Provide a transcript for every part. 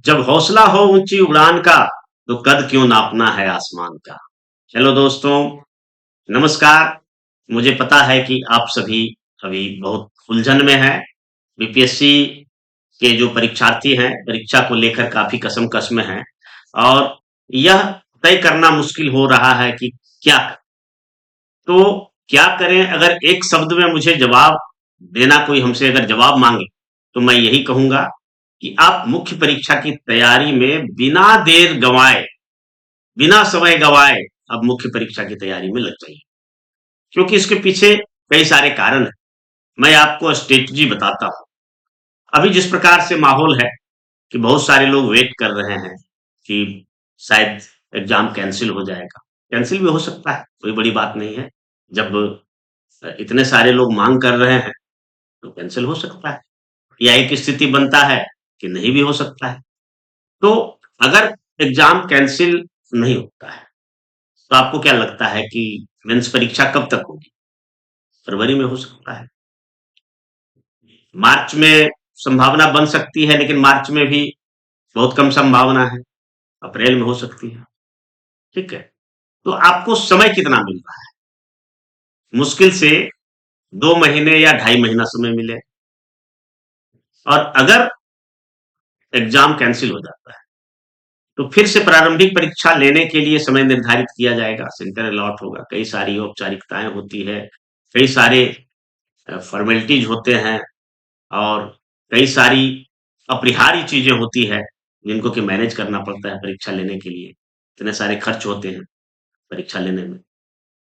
जब हौसला हो ऊंची उड़ान का तो कद क्यों नापना है आसमान का। हेलो दोस्तों, नमस्कार। मुझे पता है कि आप सभी अभी बहुत उलझन में हैं। बीपीएससी के जो परीक्षार्थी हैं परीक्षा को लेकर काफी कसम-कस में हैं और यह तय करना मुश्किल हो रहा है कि क्या तो क्या करें। अगर एक शब्द में मुझे जवाब देना, कोई हमसे अगर जवाब मांगे तो मैं यही कहूंगा कि आप मुख्य परीक्षा की तैयारी में बिना देर गंवाए, बिना समय गंवाए अब मुख्य परीक्षा की तैयारी में लग जाइए, क्योंकि इसके पीछे कई सारे कारण हैं। मैं आपको स्ट्रेटजी बताता हूँ। अभी जिस प्रकार से माहौल है कि बहुत सारे लोग वेट कर रहे हैं कि शायद एग्जाम कैंसिल हो जाएगा। कैंसिल भी हो सकता है, कोई बड़ी बात नहीं है। जब इतने सारे लोग मांग कर रहे हैं तो कैंसिल हो सकता है, या एक स्थिति बनता है कि नहीं भी हो सकता है। तो अगर एग्जाम कैंसिल नहीं होता है तो आपको क्या लगता है कि मेंस परीक्षा कब तक होगी? फरवरी में हो सकता है, मार्च में संभावना बन सकती है, लेकिन मार्च में भी बहुत कम संभावना है। अप्रैल में हो सकती है। ठीक है, तो आपको समय कितना मिल रहा है? मुश्किल से 2 महीने या 2.5 महीना समय मिले। और अगर एग्जाम कैंसिल हो जाता है तो फिर से प्रारंभिक परीक्षा लेने के लिए समय निर्धारित किया जाएगा, सेंटर अलॉट होगा, कई सारी औपचारिकताएं होती है, कई सारे फॉर्मेलिटीज होते हैं और कई सारी अपरिहार्य चीजें होती है जिनको कि मैनेज करना पड़ता है परीक्षा लेने के लिए। इतने सारे खर्च होते हैं परीक्षा लेने में।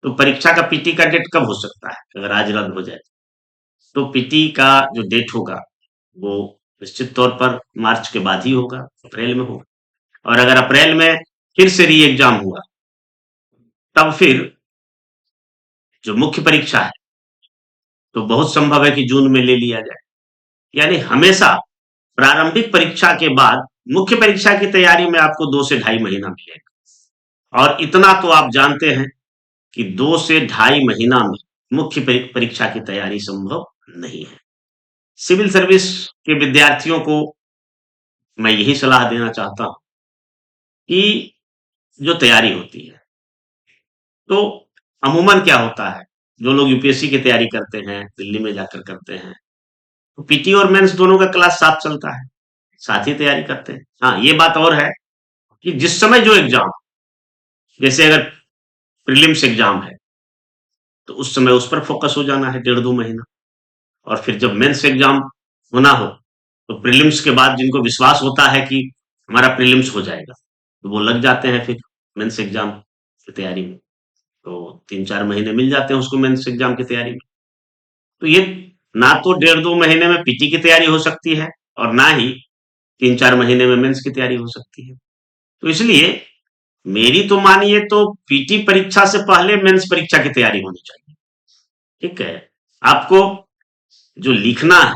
तो परीक्षा का पीटी का डेट कब हो सकता है? अगर आज रद्द हो जाए तो पीटी का जो डेट होगा वो निश्चित तौर पर मार्च के बाद ही होगा, अप्रैल में होगा। और अगर अप्रैल में फिर से री एग्जाम हुआ तब फिर जो मुख्य परीक्षा है तो बहुत संभव है कि जून में ले लिया जाए। यानी हमेशा प्रारंभिक परीक्षा के बाद मुख्य परीक्षा की तैयारी में आपको 2 से 2.5 महीना मिलेगा। और इतना तो आप जानते हैं कि 2 से 2.5 महीना में मुख्य परीक्षा की तैयारी संभव नहीं है। सिविल सर्विस के विद्यार्थियों को मैं यही सलाह देना चाहता हूं कि जो तैयारी होती है तो अमूमन क्या होता है, जो लोग यूपीएससी की तैयारी करते हैं दिल्ली में जाकर करते हैं तो पीटी और मेंस दोनों का क्लास साथ चलता है, साथ ही तैयारी करते हैं। हाँ, ये बात और है कि जिस समय जो एग्जाम, जैसे अगर प्रीलिम्स एग्जाम है तो उस समय उस पर फोकस हो जाना है 1.5-2 महीना। और फिर जब मेंस एग्जाम होना हो तो प्रीलिम्स के बाद जिनको विश्वास होता है कि हमारा प्रीलिम्स हो जाएगा तो वो लग जाते हैं फिर मेंस एग्जाम की तैयारी में। तो 3-4 महीने मिल जाते हैं उसको मेंस एग्जाम की तैयारी में। तो ये ना तो 1.5-2 महीने में पीटी की तैयारी हो सकती है और ना ही 3-4 महीने में मेंस की तैयारी हो सकती है। तो इसलिए मेरी तो मानिए तो पीटी परीक्षा से पहले मेंस परीक्षा की तैयारी होनी चाहिए। ठीक है, आपको जो लिखना है,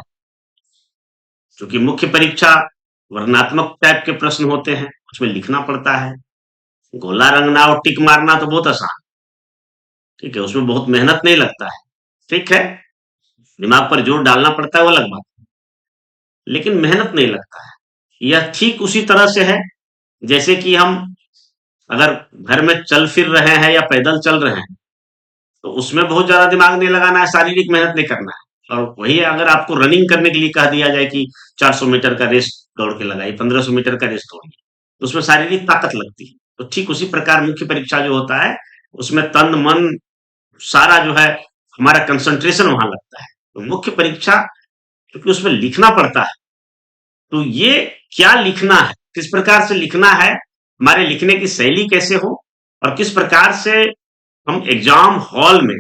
क्योंकि मुख्य परीक्षा वर्णनात्मक टाइप के प्रश्न होते हैं, उसमें लिखना पड़ता है। गोला रंगना और टिक मारना तो बहुत आसान, ठीक है, उसमें बहुत मेहनत नहीं लगता है। ठीक है, दिमाग पर जोर डालना पड़ता है वो अलग बात, लेकिन मेहनत नहीं लगता है। यह ठीक उसी तरह से है जैसे कि हम अगर घर में चल फिर रहे हैं या पैदल चल रहे हैं तो उसमें बहुत ज्यादा दिमाग नहीं लगाना है, शारीरिक मेहनत नहीं करना है। और वही अगर आपको रनिंग करने के लिए कह दिया जाए कि 400 मीटर का रेस दौड़ के लगाइए, 1500 मीटर का रेस दौड़िए, तो उसमें शारीरिक ताकत लगती है। तो ठीक उसी प्रकार मुख्य परीक्षा जो होता है उसमें तन मन सारा जो है हमारा कंसंट्रेशन वहां लगता है। तो मुख्य परीक्षा क्योंकि उसमें लिखना पड़ता है, तो ये क्या लिखना है, किस प्रकार से लिखना है, हमारे लिखने की शैली कैसे हो और किस प्रकार से हम एग्जाम हॉल में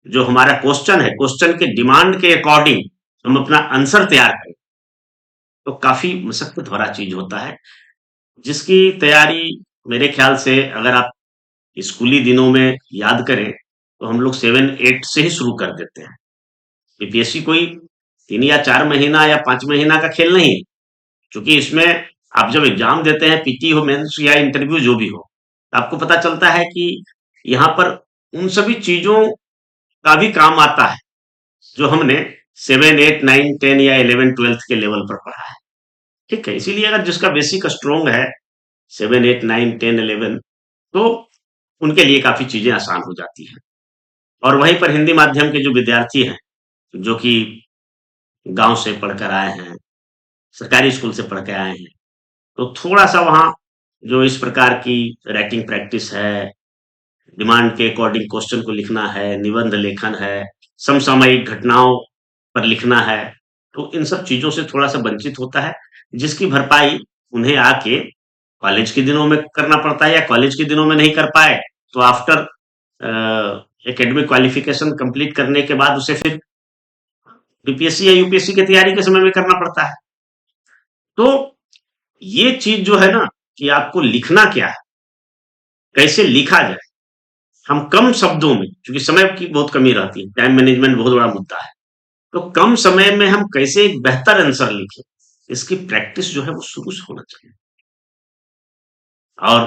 जो हमारा क्वेश्चन है, क्वेश्चन के डिमांड के अकॉर्डिंग हम अपना आंसर तैयार करें, तो काफी मशक्कत भरा चीज होता है, जिसकी तैयारी मेरे ख्याल से अगर आप स्कूली दिनों में याद करें तो हम लोग 7-8 से ही शुरू कर देते हैं। बीपीएससी कोई 3 या 4 महीना या 5 महीना का खेल नहीं है, क्योंकि इसमें आप जब एग्जाम देते हैं, पीटी हो, मेंस या इंटरव्यू जो भी हो, तो आपको पता चलता है कि यहाँ पर उन सभी चीजों का भी काम आता है जो हमने 7, 8, 9, 10 या 11, 12 के लेवल पर पढ़ा है। ठीक है, इसीलिए अगर जिसका बेसिक स्ट्रोंग है 7 8 9 10 11, तो उनके लिए काफी चीजें आसान हो जाती हैं। और वहीं पर हिंदी माध्यम के जो विद्यार्थी हैं, जो कि गांव से पढ़कर आए हैं, सरकारी स्कूल से पढ़ के आए हैं, तो थोड़ा सा वहाँ जो इस प्रकार की राइटिंग प्रैक्टिस है, डिमांड के अकॉर्डिंग क्वेश्चन को लिखना है, निबंध लेखन है, समसामयिक घटनाओं पर लिखना है, तो इन सब चीजों से थोड़ा सा वंचित होता है, जिसकी भरपाई उन्हें आके कॉलेज के दिनों में करना पड़ता है, या कॉलेज के दिनों में नहीं कर पाए तो आफ्टर एकेडमिक क्वालिफिकेशन कंप्लीट करने के बाद उसे फिर बीपीएससी या यूपीएससी की तैयारी के समय में करना पड़ता है। तो ये चीज जो है ना, कि आपको लिखना क्या है, कैसे लिखा जाए, हम कम शब्दों में, क्योंकि समय की बहुत कमी रहती है, टाइम मैनेजमेंट बहुत बड़ा मुद्दा है, तो कम समय में हम कैसे एक बेहतर आंसर लिखें, इसकी प्रैक्टिस जो है वो शुरू से होना चाहिए। और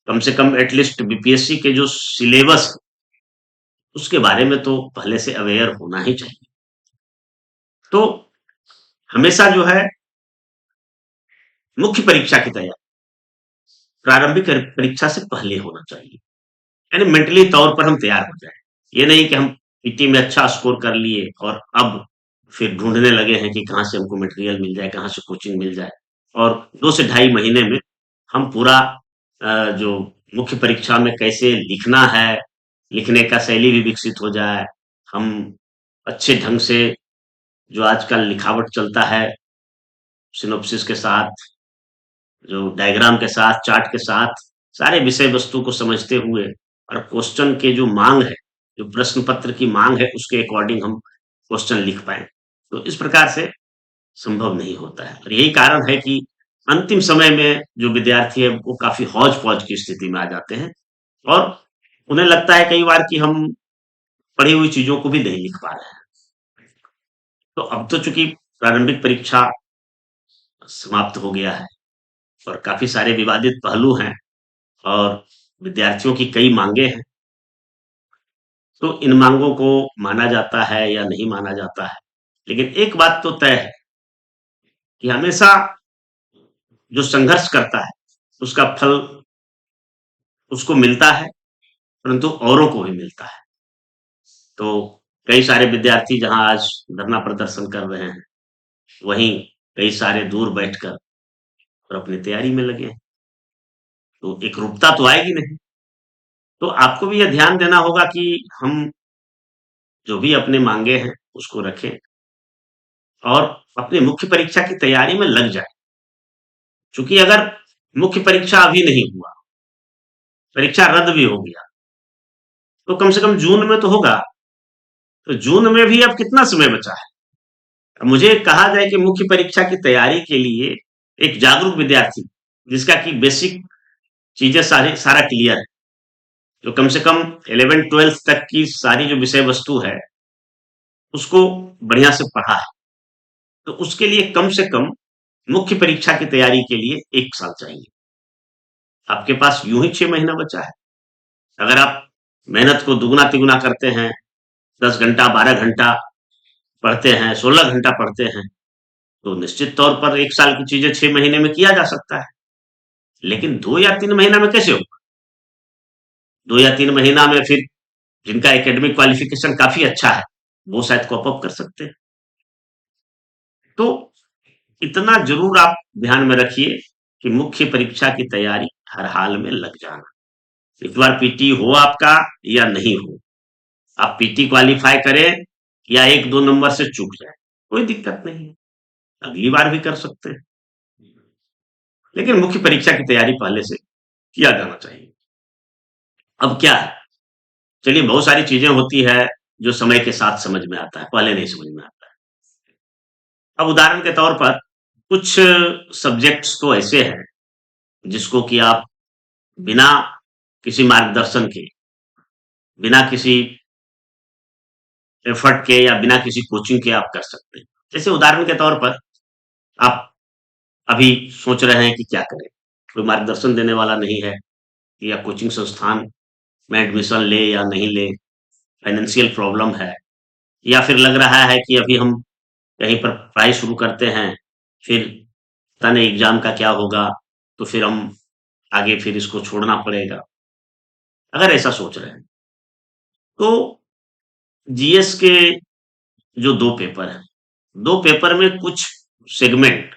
कम से कम एटलीस्ट बीपीएससी के जो सिलेबस है, उसके बारे में तो पहले से अवेयर होना ही चाहिए। तो हमेशा जो है मुख्य परीक्षा की तैयारी प्रारंभिक परीक्षा से पहले होना चाहिए, यानी मेंटली तौर पर हम तैयार हो जाएं। ये नहीं कि हम पीटी में अच्छा स्कोर कर लिए और अब फिर ढूंढने लगे हैं कि कहाँ से हमको मटेरियल मिल जाए, कहाँ से कोचिंग मिल जाए, और 2 से ढाई महीने में हम पूरा जो मुख्य परीक्षा में कैसे लिखना है, लिखने का शैली भी विकसित हो जाए, हम अच्छे ढंग से, जो आजकल लिखावट चलता है सिनोप्सिस के साथ, जो डायग्राम के साथ, चार्ट के साथ, सारे विषय वस्तु को समझते हुए और क्वेश्चन के जो मांग है, जो प्रश्न पत्र की मांग है, उसके अकॉर्डिंग हम क्वेश्चन लिख पाए, तो इस प्रकार से संभव नहीं होता है। और यही कारण है कि अंतिम समय में जो विद्यार्थी है वो काफी हौज पौज की स्थिति में आ जाते हैं, और उन्हें लगता है कई बार कि हम पढ़ी हुई चीजों को भी नहीं लिख पा रहे हैं। तो अब तो चूंकि प्रारंभिक परीक्षा समाप्त हो गया है और काफी सारे विवादित पहलू हैं, और विद्यार्थियों की कई मांगे हैं, तो इन मांगों को माना जाता है या नहीं माना जाता है, लेकिन एक बात तो तय है कि हमेशा जो संघर्ष करता है उसका फल उसको मिलता है, परंतु औरों को भी मिलता है। तो कई सारे विद्यार्थी जहां आज धरना प्रदर्शन कर रहे हैं, वहीं कई सारे दूर बैठकर और अपनी तैयारी में लगे हैं, तो एक रूपता तो आएगी नहीं। तो आपको भी यह ध्यान देना होगा कि हम जो भी अपने मांगे हैं उसको रखें, और अपनी मुख्य परीक्षा की तैयारी में लग जाए। क्योंकि अगर मुख्य परीक्षा अभी नहीं हुआ, परीक्षा रद्द भी हो गया, तो कम से कम जून में तो होगा। तो जून में भी अब कितना समय बचा है? अब मुझे कहा जाए कि मुख्य परीक्षा की तैयारी के लिए एक जागरूक विद्यार्थी, जिसका कि बेसिक चीजें सारा क्लियर है, जो कम से कम 11th 12th तक की सारी जो विषय वस्तु है उसको बढ़िया से पढ़ा है, तो उसके लिए कम से कम मुख्य परीक्षा की तैयारी के लिए 1 साल चाहिए। आपके पास यूं ही 6 महीना बचा है। अगर आप मेहनत को दुगना तिगुना करते हैं, 10 घंटा 12 घंटा पढ़ते हैं, 16 घंटा पढ़ते हैं, तो निश्चित तौर पर 1 साल की चीजें 6 महीने में किया जा सकता है। लेकिन 2 या 3 महीना में कैसे होगा? 2 या 3 महीना में फिर जिनका एकेडमिक क्वालिफिकेशन काफी अच्छा है, वो शायद कॉप अप कर सकते हैं। तो इतना जरूर आप ध्यान में रखिए कि मुख्य परीक्षा की तैयारी हर हाल में लग जाना। इस बार पीटी हो आपका या नहीं हो, आप पीटी क्वालिफाई करें या 1 2 नंबर से चूक जाए, कोई दिक्कत नहीं है, अगली बार भी कर सकते हैं। लेकिन मुख्य परीक्षा की तैयारी पहले से किया जाना चाहिए। अब क्या है, चलिए बहुत सारी चीजें होती है जो समय के साथ समझ में आता है, पहले नहीं समझ में आता है। अब उदाहरण के तौर पर कुछ सब्जेक्ट्स तो ऐसे हैं जिसको कि आप बिना किसी मार्गदर्शन के, बिना किसी एफर्ट के या बिना किसी कोचिंग के आप कर सकते हैं। जैसे उदाहरण के तौर पर आप अभी सोच रहे हैं कि क्या करें, कोई मार्गदर्शन देने वाला नहीं है, या कोचिंग संस्थान में एडमिशन ले या नहीं ले, फाइनेंशियल प्रॉब्लम है, या फिर लग रहा है कि अभी हम कहीं पर पढ़ाई शुरू करते हैं, फिर पता नहीं एग्जाम का क्या होगा, तो फिर हम आगे फिर इसको छोड़ना पड़ेगा, अगर ऐसा सोच रहे हैं। तो जीएस के जो 2 पेपर हैं, 2 पेपर में कुछ सेगमेंट,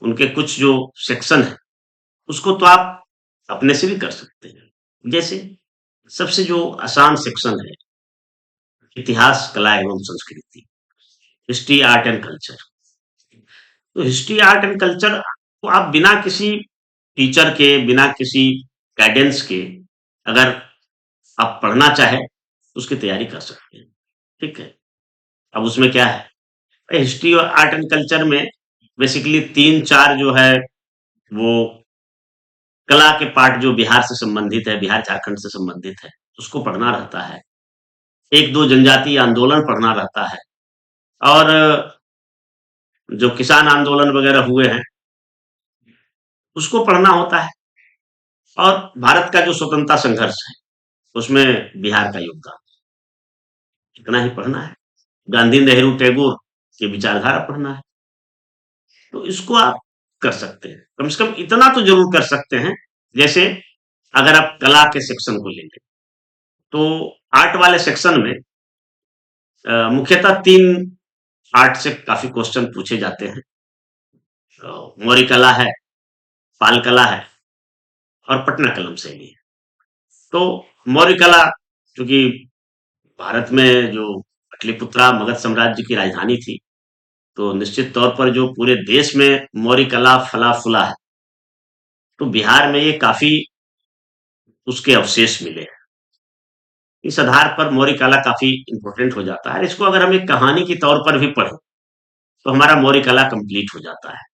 उनके कुछ जो सेक्शन है, उसको तो आप अपने से भी कर सकते हैं। जैसे सबसे जो आसान सेक्शन है, इतिहास, कला एवं संस्कृति, हिस्ट्री, आर्ट एंड कल्चर। तो हिस्ट्री, आर्ट एंड कल्चर को आप बिना किसी टीचर के, बिना किसी गाइडेंस के, अगर आप पढ़ना चाहें, तो उसकी तैयारी कर सकते हैं। ठीक है? अब उसमें क्या है, हिस्ट्री और आर्ट एंड कल्चर में बेसिकली 3-4 जो है वो कला के पार्ट जो बिहार से संबंधित है, बिहार झारखंड से संबंधित है, उसको पढ़ना रहता है। 1-2 जनजातीय आंदोलन पढ़ना रहता है, और जो किसान आंदोलन वगैरह हुए हैं, उसको पढ़ना होता है। और भारत का जो स्वतंत्रता संघर्ष है, उसमें बिहार का योगदान, इतना ही पढ़ना है। गांधी, नेहरू, टैगोर की विचारधारा पढ़ना है। तो इसको आप कर सकते हैं, कम से कम इतना तो जरूर कर सकते हैं। जैसे अगर आप कला के सेक्शन को लेंगे, तो आर्ट वाले सेक्शन में मुख्यतः 3 आर्ट से काफी क्वेश्चन पूछे जाते हैं। मौर्य कला है, पाल कला है, और पटना कलम शैली है। तो मौर्य कला, क्योंकि भारत में जो पाटलिपुत्रा मगध साम्राज्य की राजधानी थी, तो निश्चित तौर पर जो पूरे देश में मौर्य कला फला फूला है, तो बिहार में ये काफी उसके अवशेष मिले हैं। इस आधार पर मौर्य कला काफी इंपॉर्टेंट हो जाता है। इसको अगर हम एक कहानी के तौर पर भी पढ़ें, तो हमारा मौर्य कला कंप्लीट हो जाता है।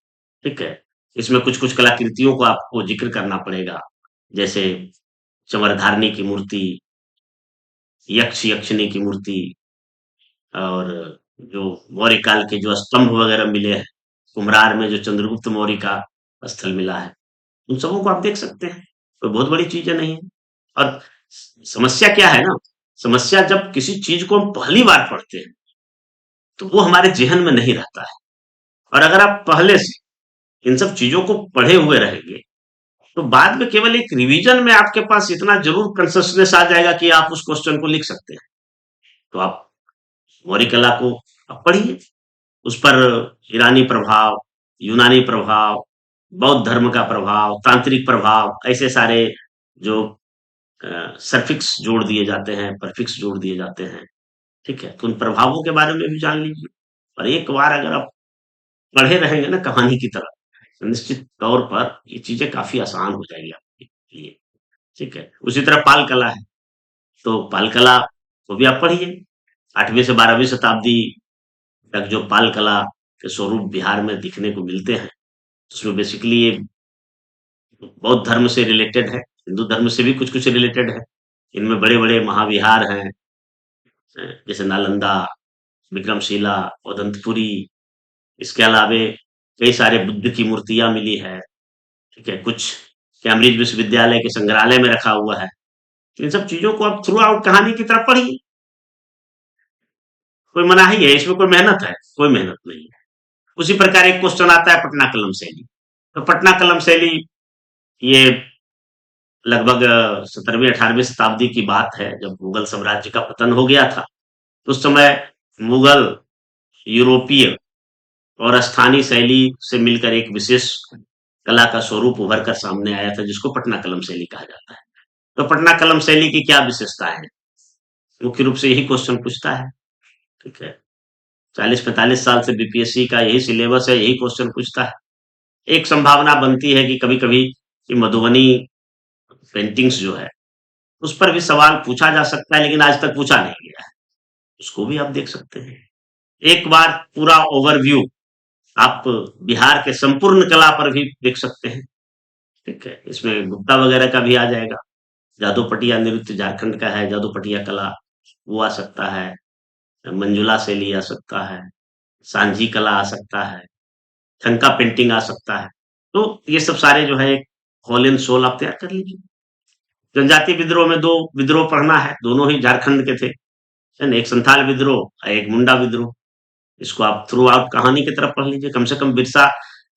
ठीक है? इसमें कुछ कुछ कलाकृतियों को आपको जिक्र करना पड़ेगा, जैसे चमरधारिणी की मूर्ति, यक्ष यक्षिणी की मूर्ति, और जो मौर्य काल के जो स्तंभ वगैरह मिले हैं, कुम्हरार में जो चंद्रगुप्त मौर्य का स्थल मिला है, उन सबों को आप देख सकते हैं। कोई बहुत बड़ी चीजें नहीं है। और समस्या क्या है ना, समस्या जब किसी चीज को हम पहली बार पढ़ते हैं, तो वो हमारे जेहन में नहीं रहता है। और अगर आप पहले से इन सब चीजों को पढ़े हुए रहेंगे, तो बाद में केवल एक रिवीजन में आपके पास इतना जरूर कंसिस्टेंस आ जाएगा कि आप उस क्वेश्चन को लिख सकते हैं। तो आप मौर्य कला को आप पढ़िए, उस पर ईरानी प्रभाव, यूनानी प्रभाव, बौद्ध धर्म का प्रभाव, तांत्रिक प्रभाव, ऐसे सारे जो सफिक्स जोड़ दिए जाते हैं, परफिक्स जोड़ दिए जाते हैं। ठीक है? तो उन प्रभावों के बारे में भी जान लीजिए। और एक बार अगर आप पढ़े रहेंगे ना कहानी की तरह, तो निश्चित तौर पर ये चीजें काफी आसान हो जाएगी आपके लिए। ठीक है? उसी तरह पाल कला है, तो पाल कला को भी आप पढ़िए। 8वीं से 12वीं शताब्दी तक जो पाल कला के स्वरूप बिहार में दिखने को मिलते हैं, उसमें बेसिकली ये बौद्ध धर्म से रिलेटेड है, हिंदू धर्म से भी कुछ कुछ रिलेटेड है। इनमें बड़े बड़े महाविहार हैं, जैसे नालंदा, विक्रमशिला, उदंतपुरी। इसके अलावे कई सारे बुद्ध की मूर्तियां मिली है। ठीक है? कुछ कैम्ब्रिज विश्वविद्यालय के संग्रहालय में रखा हुआ है। इन सब चीजों को आप थ्रू आउट कहानी की तरफ पढ़िए। कोई मनाही है इसमें? कोई मेहनत है? कोई मेहनत नहीं है। उसी प्रकार एक क्वेश्चन आता है पटना कलम शैली। तो पटना कलम शैली ये लगभग 17वीं 18वीं शताब्दी की बात है, जब मुगल साम्राज्य का पतन हो गया था। तो उस समय मुगल, यूरोपीय और स्थानीय शैली से मिलकर एक विशेष कला का स्वरूप उभर कर सामने आया था, जिसको पटना कलम शैली कहा जाता है। तो पटना कलम शैली की क्या विशेषता है, मुख्य रूप से यही क्वेश्चन पूछता है। ठीक है? 40-45 साल से बीपीएससी का यही सिलेबस है, यही क्वेश्चन पूछता है। एक संभावना बनती है कि कभी कभी मधुबनी पेंटिंग्स जो है, उस पर भी सवाल पूछा जा सकता है, लेकिन आज तक पूछा नहीं गया है। उसको भी आप देख सकते हैं। एक बार पूरा ओवरव्यू आप बिहार के संपूर्ण कला पर भी देख सकते हैं। ठीक है? इसमें गुप्ता वगैरह का भी आ जाएगा। जादू पटिया नृत्य झारखंड का है, जादू पटिया कला, वो आ सकता है। मंजुला शैली आ सकता है, सांझी कला आ सकता है, थंका पेंटिंग आ सकता है। तो ये सब सारे जो है एक होल इन सोल आप तैयार कर लीजिए। जनजातीय विद्रोह में 2 विद्रोह पढ़ना है, दोनों ही झारखंड के थे, है ना? एक संथाल विद्रोह और एक मुंडा विद्रोह। इसको आप थ्रू आउट कहानी की तरफ पढ़ लीजिए। कम से कम बिरसा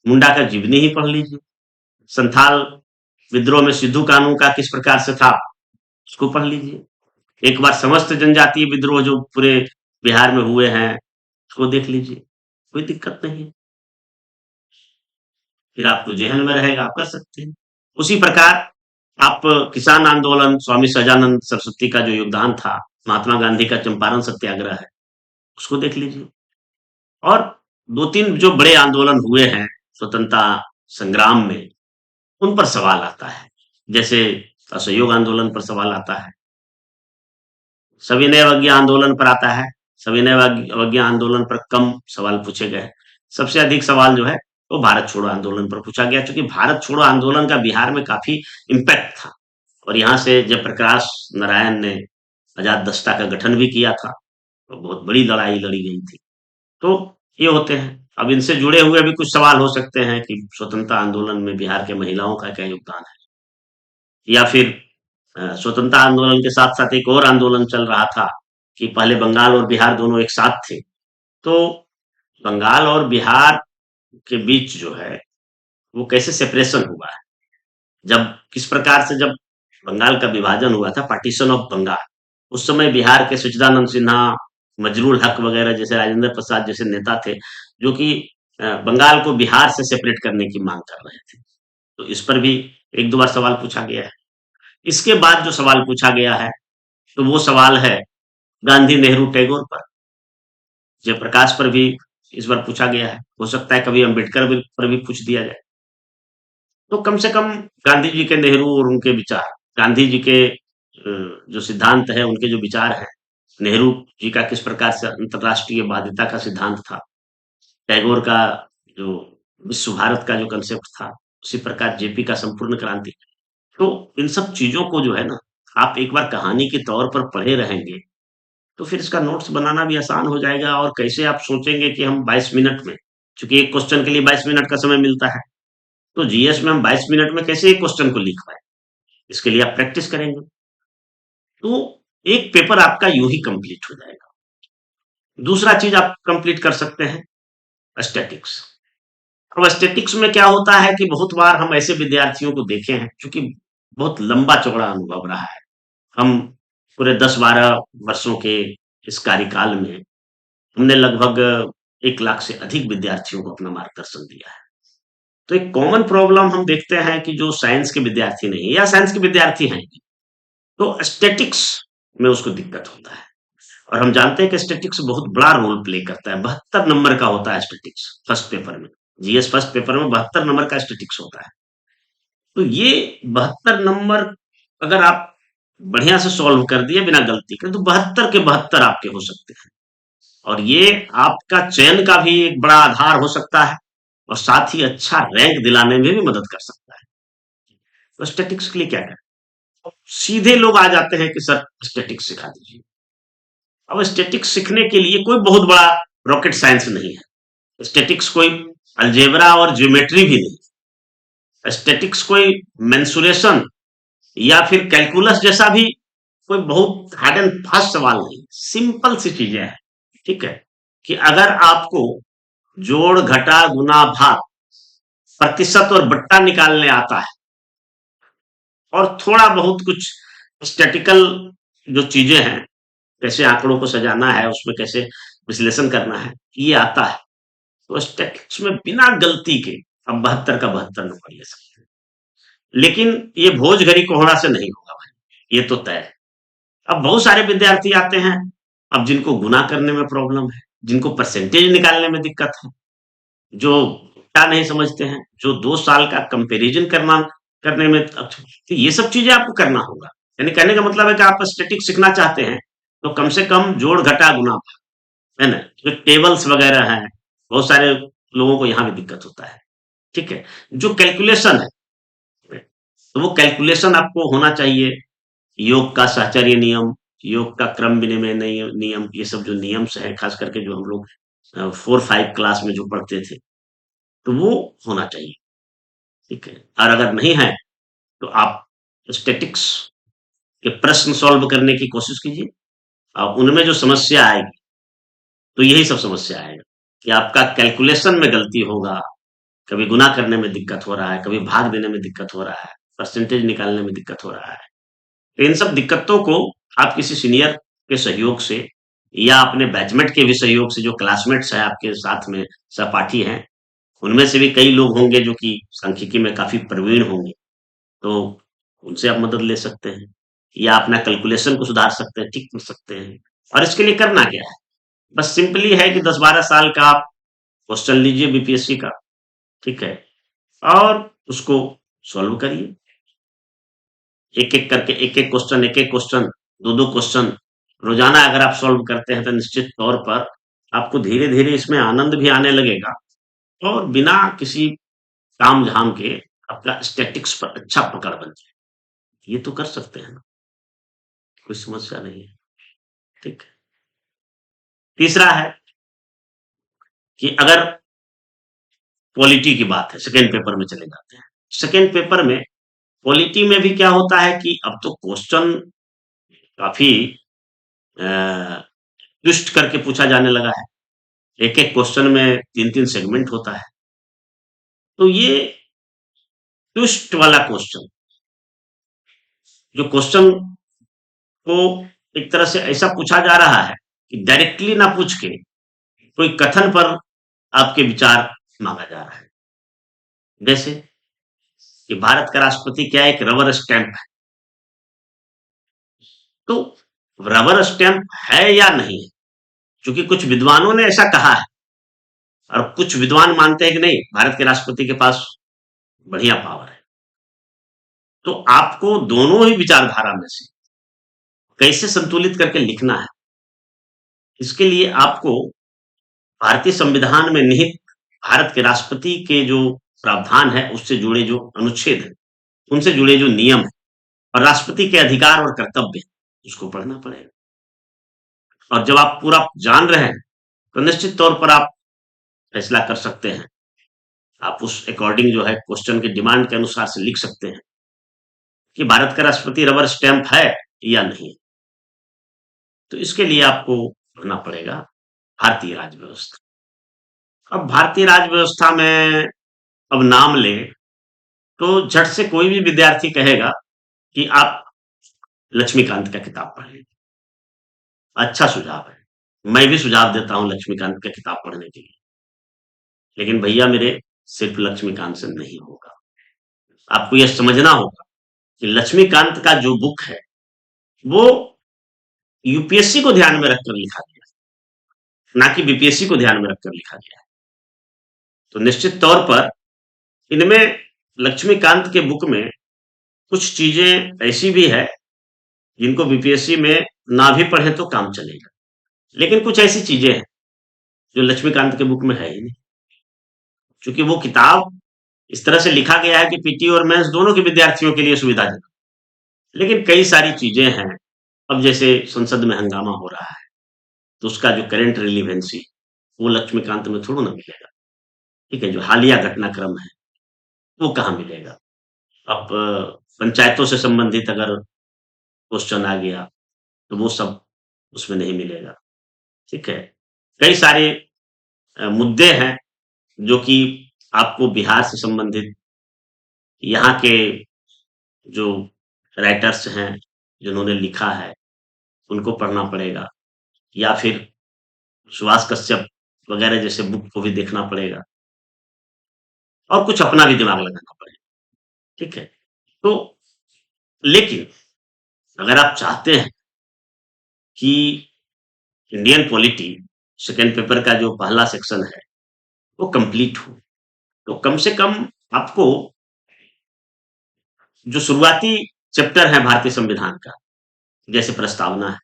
मुंडा का जीवनी ही पढ़ लीजिए। संथाल विद्रोह में सिद्धू कानू का किस प्रकार से था, उसको पढ़ लीजिए। एक बार समस्त जनजातीय विद्रोह जो पूरे बिहार में हुए हैं, उसको देख लीजिए, कोई दिक्कत नहीं है। फिर आपको जेहन में रहेगा, आप कर सकते हैं। उसी प्रकार आप किसान आंदोलन, स्वामी सहजानंद सरस्वती का जो योगदान था, महात्मा गांधी का चंपारण सत्याग्रह है, उसको देख लीजिए। और 2-3 जो बड़े आंदोलन हुए हैं स्वतंत्रता संग्राम में, उन पर सवाल आता है। जैसे असहयोग आंदोलन पर सवाल आता है, सविनय अवज्ञा आंदोलन पर आता है। सविनय अवज्ञा आंदोलन पर कम सवाल पूछे गए। सबसे अधिक सवाल जो है वो भारत छोड़ो आंदोलन पर पूछा गया, क्योंकि भारत छोड़ो आंदोलन का बिहार में काफी इम्पैक्ट था। और यहाँ से जयप्रकाश नारायण ने आजाद दस्ता का गठन भी किया था, तो बहुत बड़ी लड़ाई लड़ी गई थी। तो ये होते हैं। अब इनसे जुड़े हुए भी कुछ सवाल हो सकते हैं कि स्वतंत्रता आंदोलन में बिहार के महिलाओं का क्या योगदान है, या फिर स्वतंत्रता आंदोलन के साथ साथ एक और आंदोलन चल रहा था कि पहले बंगाल और बिहार दोनों एक साथ थे। तो बंगाल और बिहार के बीच जो है वो कैसे सेपरेशन हुआ है, जब किस प्रकार से जब बंगाल का विभाजन हुआ था, पार्टीशन ऑफ बंगाल, उस समय बिहार के सच्चिदानंद सिन्हा, मजरूल हक वगैरह जैसे, राजेंद्र प्रसाद जैसे नेता थे, जो कि बंगाल को बिहार से सेपरेट करने की मांग कर रहे थे। तो इस पर भी एक दो बार सवाल पूछा गया है। इसके बाद जो सवाल पूछा गया है, तो वो सवाल है गांधी, नेहरू, टैगोर पर। जयप्रकाश पर भी इस बार पूछा गया है, हो सकता है कभी अम्बेडकर पर भी पूछ दिया जाए। तो कम से कम गांधी जी के, नेहरू और उनके विचार, गांधी जी के जो सिद्धांत है, उनके जो विचार हैं, नेहरू जी का किस प्रकार से अंतर्राष्ट्रीय बाध्यता का सिद्धांत था, टैगोर का जो विश्व भारत का जो कंसेप्ट था, उसी प्रकार जेपी का संपूर्ण क्रांति। तो इन सब चीजों को जो है ना, आप एक बार कहानी के तौर पर पढ़े रहेंगे, तो फिर इसका नोट्स बनाना भी आसान हो जाएगा। और कैसे आप सोचेंगे कि हम 22 मिनट में, चूंकि एक क्वेश्चन के लिए 22 मिनट का समय मिलता है, तो जीएस में हम 22 मिनट में कैसे एक क्वेश्चन को लिख पाए, इसके लिए आप प्रैक्टिस करेंगे, तो एक पेपर आपका यूं ही कंप्लीट हो जाएगा। दूसरा चीज आप कंप्लीट कर सकते हैं, स्टैटिक्स। अब स्टैटिक्स में क्या होता है कि बहुत बार हम ऐसे विद्यार्थियों को देखे हैं, क्योंकि बहुत लंबा चौड़ा अनुभव रहा है, हम पूरे 10-12 वर्षों के इस कार्यकाल में हमने लगभग 1 लाख से अधिक विद्यार्थियों को अपना मार्गदर्शन दिया है। तो एक कॉमन प्रॉब्लम हम देखते हैं कि जो साइंस के विद्यार्थी नहीं, या साइंस के विद्यार्थी हैं, तो स्टैटिक्स में उसको दिक्कत होता है। और हम जानते हैं कि स्टैटिक्स बहुत बड़ा रोल प्ले करता है। 72 नंबर का होता है स्टैटिक्स फर्स्ट पेपर में। जीएस फर्स्ट पेपर में 72 नंबर का स्टैटिक्स होता है। तो ये 72 नंबर अगर आप बढ़िया से सॉल्व कर दिए बिना गलती के, तो 72 के 72 आपके हो सकते हैं। और ये आपका चयन का भी एक बड़ा आधार हो सकता है, और साथ ही अच्छा रैंक दिलाने में भी मदद कर सकता है। तो स्टैटिक्स के लिए क्या करें? सीधे लोग आ जाते हैं कि सर स्टैटिक्स सिखा दीजिए। अब स्टैटिक्स सीखने के लिए कोई बहुत बड़ा रॉकेट साइंस नहीं है। स्टैटिक्स कोई अलजेब्रा और ज्योमेट्री भी नहीं। स्टैटिक्स कोई मेंसुरेशन या फिर कैलकुलस जैसा भी कोई बहुत हार्ड एंड फास्ट सवाल नहीं, सिंपल सी चीजें हैं। ठीक है, कि अगर आपको जोड़, घटा, गुना, भाग, प्रतिशत और बट्टा निकालने आता है, और थोड़ा बहुत कुछ स्टैटिकल जो चीजें हैं, कैसे आंकड़ों को सजाना है, उसमें कैसे विश्लेषण करना है, ये आता है, तो स्टैटिक्स में बिना गलती के अब 72 का 72 नंबर ले सकते हैं। लेकिन ये भोज घड़ी कोहड़ा से नहीं होगा भाई, ये तो तय है। अब बहुत सारे विद्यार्थी आते हैं, अब जिनको गुना करने में प्रॉब्लम है, जिनको परसेंटेज निकालने में दिक्कत है, जो क्या नहीं समझते हैं, जो 2 साल का कंपैरिजन करना करने में, तो ये सब चीजें आपको करना होगा। यानी कहने का मतलब है कि आप स्टैटिक्स सीखना चाहते हैं, तो कम से कम जोड़, घटा, गुना, है ना, जो टेबल्स वगैरह हैं, बहुत सारे लोगों को यहाँ भी दिक्कत होता है। ठीक है, जो कैलकुलेशन है, तो वो कैलकुलेशन आपको होना चाहिए। योग का साहचर्य नियम, योग का क्रम विनिमय नियम, ये सब जो नियम्स हैं, खास करके जो हम लोग 4-5 क्लास में जो पढ़ते थे, तो वो होना चाहिए। ठीक है, और अगर नहीं है, तो आप स्टैटिक्स के प्रश्न सॉल्व करने की कोशिश कीजिए। अब उनमें जो समस्या आएगी, तो यही सब समस्या आएगा कि आपका कैलकुलेशन में गलती होगा, कभी गुना करने में दिक्कत हो रहा है, कभी भाग देने में दिक्कत हो रहा है, परसेंटेज निकालने में दिक्कत हो रहा है। तो इन सब दिक्कतों को आप किसी सीनियर के सहयोग से या अपने बैचमेट के भी सहयोग से, जो क्लासमेट्स हैं आपके साथ में, सहपाठी हैं, उनमें से भी कई लोग होंगे जो कि सांख्यिकी में काफ़ी प्रवीण होंगे, तो उनसे आप मदद ले सकते हैं या अपना कैलकुलेशन को सुधार सकते हैं, ठीक कर सकते हैं। और इसके लिए करना क्या है? बस सिंपली है कि 10-12 साल का आप क्वेश्चन लीजिए बीपीएससी का, ठीक है? और उसको सॉल्व करिए। एक-एक करके एक-एक क्वेश्चन, 2-2 क्वेश्चन रोज़ाना अगर आप सॉल्व करते हैं तो निश्चित तौर पर आपको धीरे-धीरे इसमें आनंद भी आने लगेगा और बिना किसी ताम-झाम के आपका स्टैटिक्स पर अच्छा पकड़ बन जाए। ये तो कर सकते हैं ना, कोई समस्या नहीं है, ठीक है। तीसरा है कि अगर पॉलिटी की बात है, सेकंड पेपर में चले जाते हैं। सेकंड पेपर में पॉलिटी में भी क्या होता है कि अब तो क्वेश्चन काफ़ी ट्विस्ट करके पूछा जाने लगा है। एक-एक क्वेश्चन में 3-3 सेगमेंट होता है। तो ये ट्विस्ट वाला क्वेश्चन, जो क्वेश्चन को एक तरह से ऐसा पूछा जा रहा है कि डायरेक्टली ना पूछ के कोई कथन पर आपके विचार मांगा जा रहा है। जैसे कि भारत का राष्ट्रपति क्या है? एक रबर स्टैंप है। तो रबर स्टैंप है या नहीं है? क्योंकि कुछ विद्वानों ने ऐसा कहा है और कुछ विद्वान मानते हैं कि नहीं, भारत के राष्ट्रपति के पास बढ़िया पावर है। तो आपको दोनों ही विचारधारा में से कैसे संतुलित करके लिखना है, इसके लिए आपको भारतीय संविधान में निहित भारत के राष्ट्रपति के जो प्रावधान है, उससे जुड़े जो अनुच्छेद हैं, उनसे जुड़े जो नियम हैं और राष्ट्रपति के अधिकार और कर्तव्य, उसको पढ़ना पड़ेगा। और जब आप पूरा जान रहे हैं, तो निश्चित तौर पर आप फैसला कर सकते हैं। आप उस अकॉर्डिंग जो है क्वेश्चन की डिमांड के अनुसार से लिख सकते हैं कि भारत का राष्ट्रपति रबर स्टैंप है या नहीं। तो इसके लिए आपको पढ़ना पड़ेगा भारतीय राज्य व्यवस्था। अब भारतीय राज्य व्यवस्था में अब नाम लें तो झट से कोई भी विद्यार्थी कहेगा कि आप लक्ष्मीकांत का किताब पढ़ें। अच्छा सुझाव है। मैं भी सुझाव देता हूँ लक्ष्मीकांत का किताब पढ़ने के लिए। लेकिन भैया मेरे, सिर्फ लक्ष्मीकांत से नहीं होगा। आपको यह समझना होगा कि लक्ष्मीकांत का जो बुक है, वो यूपीएससी को ध्यान में रखकर लिखा गया है, ना कि बीपीएससी को ध्यान में रखकर लिखा गया है। तो निश्चित तौर पर इनमें, लक्ष्मीकांत के बुक में कुछ चीजें ऐसी भी है जिनको बीपीएससी में ना भी पढ़े तो काम चलेगा, लेकिन कुछ ऐसी चीजें हैं जो लक्ष्मीकांत के बुक में है ही नहीं, क्योंकि वो किताब इस तरह से लिखा गया है कि पीटी और मेंस दोनों के विद्यार्थियों के लिए सुविधाजनक। लेकिन कई सारी चीजें हैं, अब जैसे संसद में हंगामा हो रहा है, तो उसका जो करंट रिलीवेंसी, वो लक्ष्मीकांत में थोड़ा ना मिलेगा, ठीक है। जो हालिया घटनाक्रम है, वो कहाँ मिलेगा। अब पंचायतों से संबंधित अगर क्वेश्चन आ गया, तो वो सब उसमें नहीं मिलेगा, ठीक है। कई सारे मुद्दे हैं जो कि आपको बिहार से संबंधित, यहाँ के जो राइटर्स हैं जिन्होंने लिखा है, उनको पढ़ना पड़ेगा, या फिर सुभाष कश्यप वगैरह जैसे बुक को भी देखना पड़ेगा और कुछ अपना भी दिमाग लगाना पड़ेगा, ठीक है। तो लेकिन अगर आप चाहते हैं कि इंडियन पॉलिटी सेकेंड पेपर का जो पहला सेक्शन है वो कंप्लीट हो, तो कम से कम आपको जो शुरुआती चैप्टर है भारतीय संविधान का, जैसे प्रस्तावना है,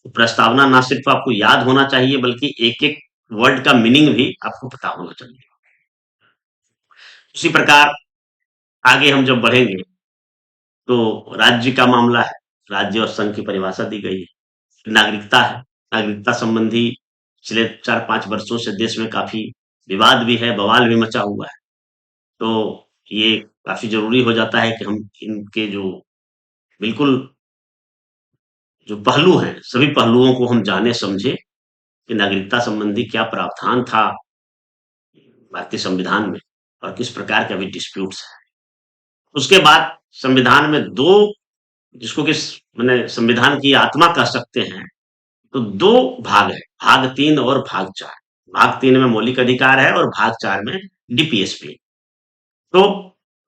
तो प्रस्तावना ना सिर्फ आपको याद होना चाहिए बल्कि एक-एक वर्ड का मीनिंग भी आपको पता होना चाहिए। उसी प्रकार आगे हम जब बढ़ेंगे तो राज्य का मामला है, राज्य और संघ की परिभाषा दी गई है। नागरिकता है, नागरिकता संबंधी पिछले 4-5 वर्षों से देश में काफ़ी विवाद भी है, बवाल भी मचा हुआ है। तो ये काफ़ी ज़रूरी हो जाता है कि हम इनके जो बिल्कुल जो पहलू हैं, सभी पहलुओं को हम जाने समझें कि नागरिकता संबंधी क्या प्रावधान था भारतीय संविधान में और किस प्रकार के अभी डिस्प्यूट्स हैं। उसके बाद संविधान में दो, जिसको कि मैंने संविधान की आत्मा कह सकते हैं, तो दो भाग है, भाग 3 और भाग 4। भाग 3 में मौलिक अधिकार है और भाग 4 में डीपीएसपी। तो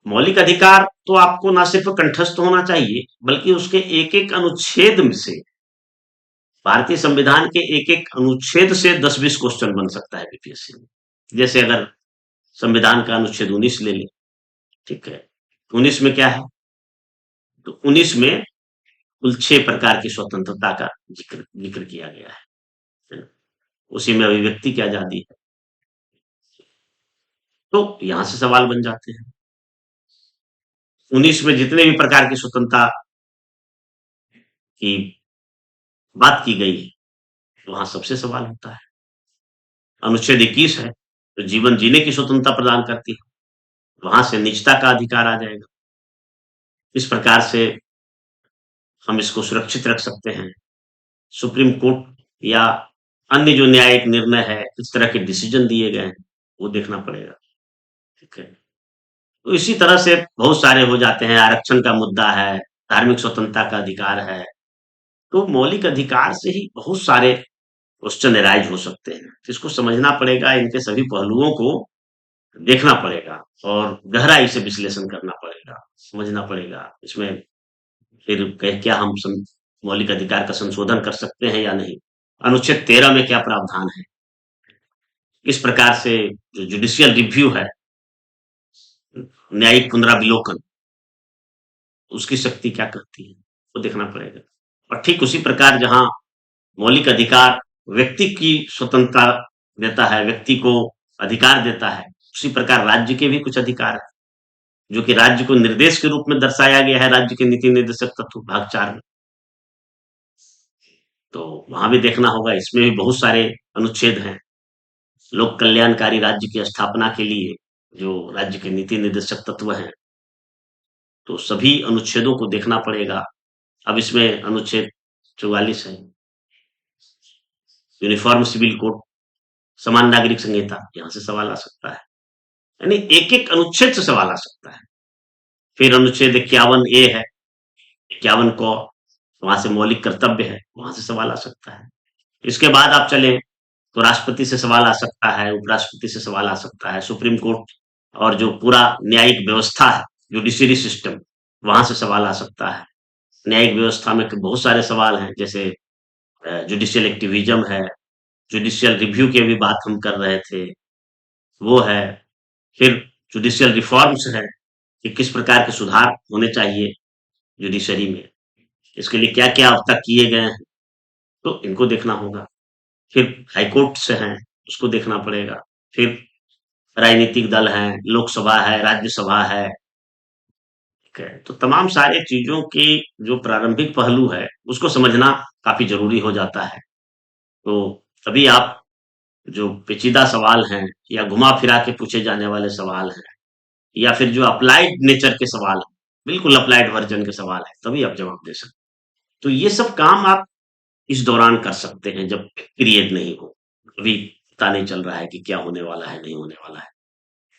मौलिक अधिकार तो आपको ना सिर्फ कंठस्थ होना चाहिए, बल्कि उसके एक एक अनुच्छेद में से, भारतीय संविधान के एक एक अनुच्छेद से 10-20 क्वेश्चन बन सकता है बीपीएससी में। जैसे अगर संविधान का अनुच्छेद 19 ले लें, ठीक है, 19 में क्या है, तो 19 में कुल 6 प्रकार की स्वतंत्रता का जिक्र जिक्र किया गया है ना? उसी में अभिव्यक्ति की आजादी है। तो यहां से सवाल बन जाते हैं, 19 में जितने भी प्रकार की स्वतंत्रता की बात की गई है, तो वहां सबसे सवाल होता है। अनुच्छेद 21 है, तो जीवन जीने की स्वतंत्रता प्रदान करती है, वहां से निजता का अधिकार आ जाएगा। इस प्रकार से हम इसको सुरक्षित रख सकते हैं। सुप्रीम कोर्ट या अन्य जो न्यायिक निर्णय है, किस तरह के डिसीजन दिए गए हैं, वो देखना पड़ेगा। ठीक है, तो इसी तरह से बहुत सारे हो जाते हैं। आरक्षण का मुद्दा है, धार्मिक स्वतंत्रता का अधिकार है। तो मौलिक अधिकार से ही बहुत सारे क्वेश्चन एराइज हो सकते हैं। इसको समझना पड़ेगा, इनके सभी पहलुओं को देखना पड़ेगा और गहराई से विश्लेषण करना पड़ेगा, समझना पड़ेगा। इसमें फिर क्या हम मौलिक अधिकार का संशोधन कर सकते हैं या नहीं, अनुच्छेद 13 में क्या प्रावधान है, किस प्रकार से जो जुडिशियल रिव्यू है, न्यायिक पुनराविलोकन, उसकी शक्ति क्या करती है, वो देखना पड़ेगा। और ठीक उसी प्रकार जहां मौलिक अधिकार व्यक्ति की स्वतंत्रता देता है, व्यक्ति को अधिकार देता है, उसी प्रकार राज्य के भी कुछ अधिकार है, जो कि राज्य को निर्देश के रूप में दर्शाया गया है राज्य के नीति निर्देशक तत्व भाग 4 में। तो वहां भी देखना होगा, इसमें भी बहुत सारे अनुच्छेद हैं। लोक कल्याणकारी राज्य की स्थापना के लिए जो राज्य के नीति निर्देशक तत्व हैं, तो सभी अनुच्छेदों को देखना पड़ेगा। अब इसमें अनुच्छेद 44 है, यूनिफॉर्म सिविल कोड, समान नागरिक संहिता, यहाँ से सवाल आ सकता है। यानी एक-एक अनुच्छेद से सवाल आ सकता है। फिर अनुच्छेद 51 ए है, 51 क, वहां से मौलिक कर्तव्य है, वहां से सवाल आ सकता है। इसके बाद आप चलें तो राष्ट्रपति से सवाल आ सकता है, उपराष्ट्रपति से सवाल आ सकता है, सुप्रीम कोर्ट और जो पूरा न्यायिक व्यवस्था है, जुडिशरी सिस्टम, वहां से सवाल आ सकता है। न्यायिक व्यवस्था में बहुत सारे सवाल हैं, जैसे जुडिशियल एक्टिविज्म है, जुडिशियल रिव्यू की भी बात हम कर रहे थे, वो है। फिर जुडिशियल रिफॉर्म्स है कि किस प्रकार के सुधार होने चाहिए जुडिशरी में, इसके लिए क्या-क्या अब तक किए गए हैं, तो इनको देखना होगा। फिर हाईकोर्ट से हैं, उसको देखना पड़ेगा। फिर राजनीतिक दल हैं, लोकसभा है, राज्यसभा है, ठीक है? तो तमाम सारे चीज़ों की जो प्रारंभिक पहलू है, उसको समझना काफ़ी ज़रूरी हो जाता है। तो तभी आप जो पेचीदा सवाल हैं या घुमा-फिरा के पूछे जाने वाले सवाल हैं, या फिर जो अप्लाइड नेचर के सवाल हैं, बिल्कुल अप्लाइड वर्ज़न के सवाल हैं, तभी आप जवाब दे सकते हैं। तो ये सब काम आप इस दौरान कर सकते हैं जब पीरियड नहीं हो। अभी पता नहीं चल रहा है कि क्या होने वाला है, नहीं होने वाला है।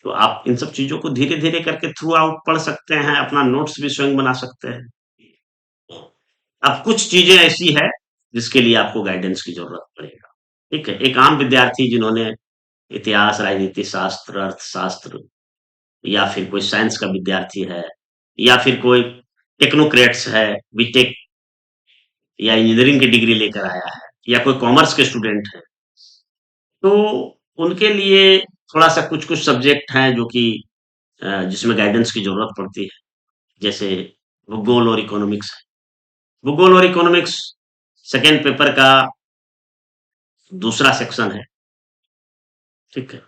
तो आप इन सब चीज़ों को धीरे-धीरे करके थ्रू आउट पढ़ सकते हैं, अपना नोट्स भी स्वयं बना सकते हैं। अब कुछ चीज़ें ऐसी है जिसके लिए आपको गाइडेंस की ज़रूरत पड़ेगा, ठीक है? एक आम विद्यार्थी जिन्होंने इतिहास, राजनीति शास्त्र, अर्थशास्त्र, या फिर कोई साइंस का विद्यार्थी है, या फिर कोई टेक्नोक्रेट्स है, बीटेक या इंजीनियरिंग की डिग्री लेकर आया है, या कोई कॉमर्स के स्टूडेंट है, तो उनके लिए थोड़ा-सा कुछ-कुछ सब्जेक्ट हैं जो कि जिसमें गाइडेंस की ज़रूरत पड़ती है। जैसे भूगोल और इकोनॉमिक्स है। भूगोल और इकोनॉमिक्स सेकंड पेपर का दूसरा सेक्शन है, ठीक है?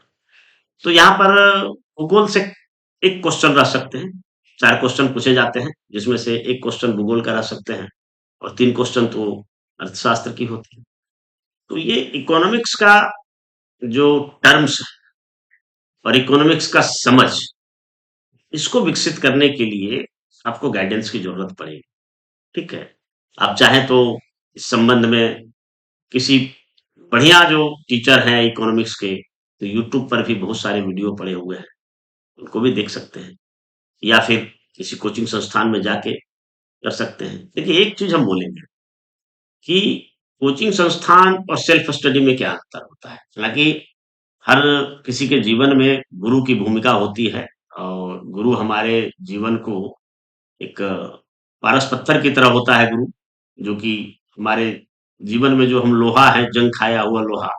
तो यहाँ पर भूगोल से एक क्वेश्चन रह सकते हैं, 4 क्वेश्चन पूछे जाते हैं, जिसमें से 1 क्वेश्चन भूगोल का रह सकते हैं और 3 क्वेश्चन तो अर्थशास्त्र की होती है। तो ये इकोनॉमिक्स का जो टर्म्स है और इकोनॉमिक्स का समझ, इसको विकसित करने के लिए आपको गाइडेंस की ज़रूरत पड़ेगी, ठीक है? आप चाहें तो इस संबंध में किसी बढ़िया जो टीचर हैं इकोनॉमिक्स के, तो यूट्यूब पर भी बहुत सारे वीडियो पड़े हुए हैं। उनको भी देख सकते हैं, या फिर किसी कोचिंग संस्थान में जाके कर सकते हैं। देखिए, एक चीज हम बोलेंगे कि कोचिंग संस्थान और सेल्फ स्टडी में क्या अंतर होता है। हालांकि हर किसी के जीवन में गुरु की भूमिका होती है, और गुरु हमारे जीवन को एक पारस पत्थर की तरह होता है गुरु, जो कि हमारे जीवन में जो हम लोहा है, जंग खाया हुआ लोहा,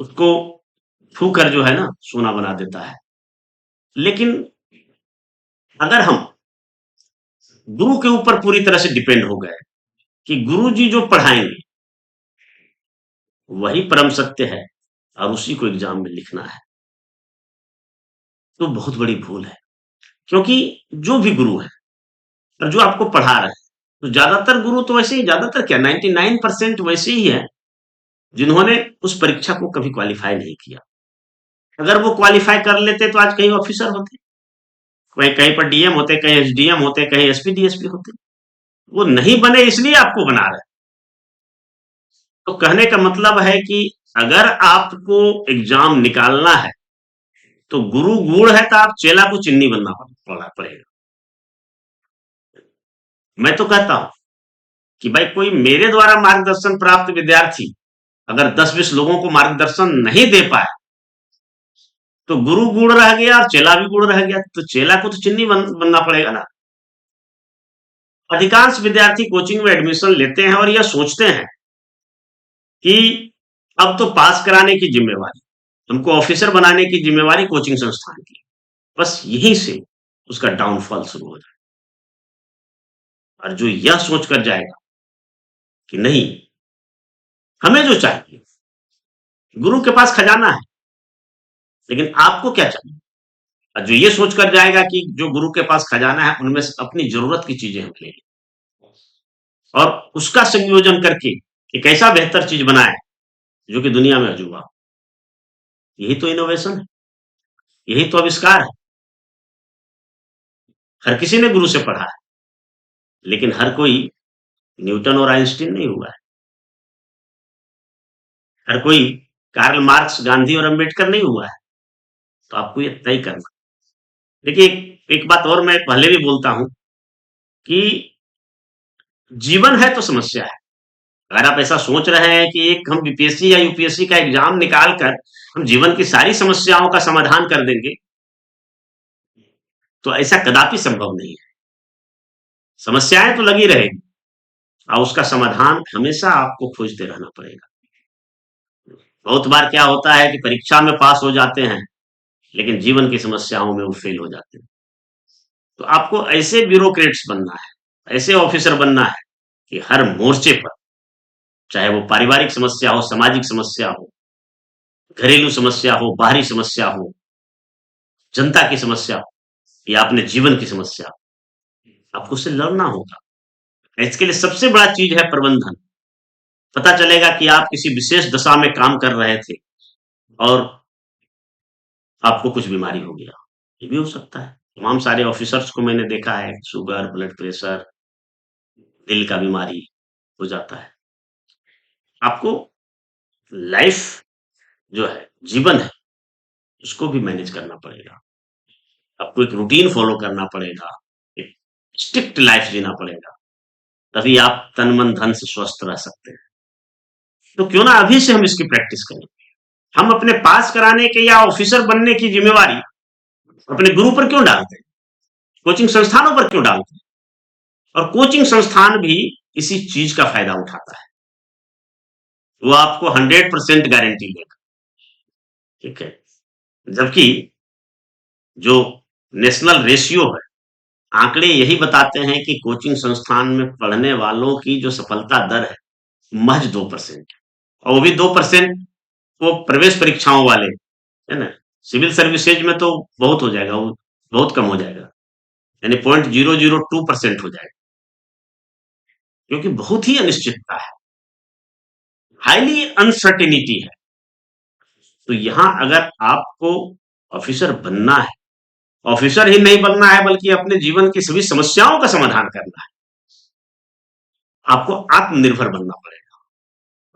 उसको छू कर जो है ना सोना बना देता है। लेकिन अगर हम गुरु के ऊपर पूरी तरह से डिपेंड हो गए कि गुरु जी जो पढ़ाएंगे वही परम सत्य है और उसी को एग्जाम में लिखना है, तो बहुत बड़ी भूल है। क्योंकि जो भी गुरु है और जो आपको पढ़ा रहे हैं, तो ज्यादातर गुरु तो वैसे ही, ज्यादातर क्या, 99% वैसे ही है जिन्होंने उस परीक्षा को कभी क्वालिफाई नहीं किया। अगर वो क्वालिफाई कर लेते तो आज कहीं ऑफिसर होते, कहीं कहीं पर डीएम होते, कहीं एसडीएम होते, कहीं एसपी डीएसपी होते। वो नहीं बने इसलिए आपको बना रहे हैं। तो कहने का मतलब है कि अगर आपको एग्जाम निकालना है तो गुरु गुड़ है तो आप चेला को चिन्नी बनना पड़ेगा। मैं तो कहता हूं कि भाई कोई मेरे द्वारा मार्गदर्शन प्राप्त विद्यार्थी अगर 10-20 लोगों को मार्गदर्शन नहीं दे पाए तो गुरु गुड़ रह गया और चेला भी गुड़ रह गया, तो चेला को तो चिन्नी बनना पड़ेगा ना। अधिकांश विद्यार्थी कोचिंग में एडमिशन लेते हैं और यह सोचते हैं कि अब तो पास कराने की जिम्मेवारी, हमको ऑफिसर बनाने की जिम्मेवारी कोचिंग संस्थान की। बस यहीं से उसका डाउनफॉल शुरू हो जाए। और जो यह सोच कर जाएगा कि नहीं, हमें जो चाहिए, गुरु के पास खजाना है, लेकिन आपको क्या चाहिए, और जो ये सोच कर जाएगा कि जो गुरु के पास खजाना है उनमें से अपनी जरूरत की चीजें हम लेंगे और उसका संयोजन करके एक ऐसा बेहतर चीज बनाए जो कि दुनिया में अजूबा हो। यही तो इनोवेशन है, यही तो आविष्कार है। हर किसी ने गुरु से पढ़ा है, लेकिन हर कोई न्यूटन और आइंस्टीन नहीं हुआ है। हर कोई कार्ल मार्क्स, गांधी और अंबेडकर नहीं हुआ है। तो आपको ये तय करना। देखिए, एक बात और मैं पहले भी बोलता हूं कि जीवन है तो समस्या है। अगर आप ऐसा सोच रहे हैं कि एक हम बीपीएससी या यूपीएससी का एग्जाम निकाल कर हम जीवन की सारी समस्याओं का समाधान कर देंगे, तो ऐसा कदापि संभव नहीं है। समस्याएं तो लगी रहेगी और उसका समाधान हमेशा आपको खोजते रहना पड़ेगा। बहुत बार क्या होता है कि परीक्षा में पास हो जाते हैं, लेकिन जीवन की समस्याओं में वो फेल हो जाते हैं। तो आपको ऐसे ब्यूरोक्रेट्स बनना है, ऐसे ऑफिसर बनना है कि हर मोर्चे पर, चाहे वो पारिवारिक समस्या हो, सामाजिक समस्या हो, घरेलू समस्या हो, बाहरी समस्या हो, जनता की समस्या हो, या अपने जीवन की समस्या हो, आपको उससे लड़ना होगा। इसके लिए सबसे बड़ा चीज है प्रबंधन। पता चलेगा कि आप किसी विशेष दशा में काम कर रहे थे और आपको कुछ बीमारी हो गया, ये भी हो सकता है। तमाम सारे ऑफिसर्स को मैंने देखा है, शुगर, ब्लड प्रेशर, दिल का बीमारी हो जाता है। आपको लाइफ जो है, जीवन है, उसको भी मैनेज करना पड़ेगा। आपको एक रूटीन फॉलो करना पड़ेगा, एक स्ट्रिक्ट लाइफ जीना पड़ेगा, तभी आप तन मन धन से स्वस्थ रह सकते हैं। तो क्यों ना अभी से हम इसकी प्रैक्टिस करें। हम अपने पास कराने के या ऑफिसर बनने की जिम्मेवारी अपने गुरु पर क्यों डालते हैं, कोचिंग संस्थानों पर क्यों डालते हैं? और कोचिंग संस्थान भी इसी चीज का फायदा उठाता है। वो आपको 100% गारंटी देगा, ठीक है। जबकि जो नेशनल रेशियो है, आंकड़े यही बताते हैं कि कोचिंग संस्थान में पढ़ने वालों की जो सफलता दर है महज 2%, और वो भी 2% वो प्रवेश परीक्षाओं वाले, है ना। सिविल सर्विसेज में तो बहुत हो जाएगा, वो बहुत कम हो जाएगा, यानी 0.002% हो जाएगा, क्योंकि बहुत ही अनिश्चितता है, हाईली अनसर्टेनिटी है। तो यहां अगर आपको ऑफिसर बनना है, ऑफिसर ही नहीं बनना है बल्कि अपने जीवन की सभी समस्याओं का समाधान करना है, आपको आत्मनिर्भर बनना पड़ेगा।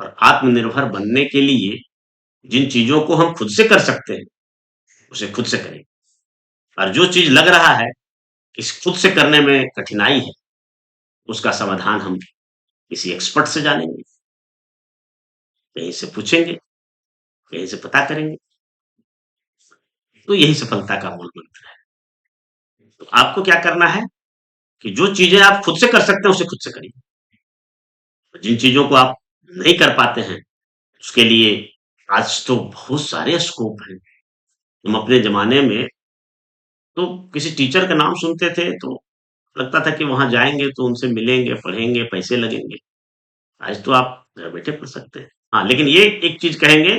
और आत्मनिर्भर बनने के लिए जिन चीजों को हम खुद से कर सकते हैं उसे खुद से करें। और जो चीज लग रहा है कि खुद से करने में कठिनाई है, उसका समाधान हम किसी एक्सपर्ट से जानेंगे, कहीं से पूछेंगे, कहीं से पता करेंगे। तो यही सफलता का मूल मंत्र है। तो आपको क्या करना है कि जो चीजें आप खुद से कर सकते हैं उसे खुद से करिए। जिन चीजों को आप नहीं कर पाते हैं, उसके लिए आज तो बहुत सारे स्कोप हैं। हम अपने जमाने में तो किसी टीचर का नाम सुनते थे तो लगता था कि वहां जाएंगे तो उनसे मिलेंगे, पढ़ेंगे, पैसे लगेंगे। आज तो आप घर बैठे पढ़ सकते हैं। हाँ, लेकिन ये एक चीज कहेंगे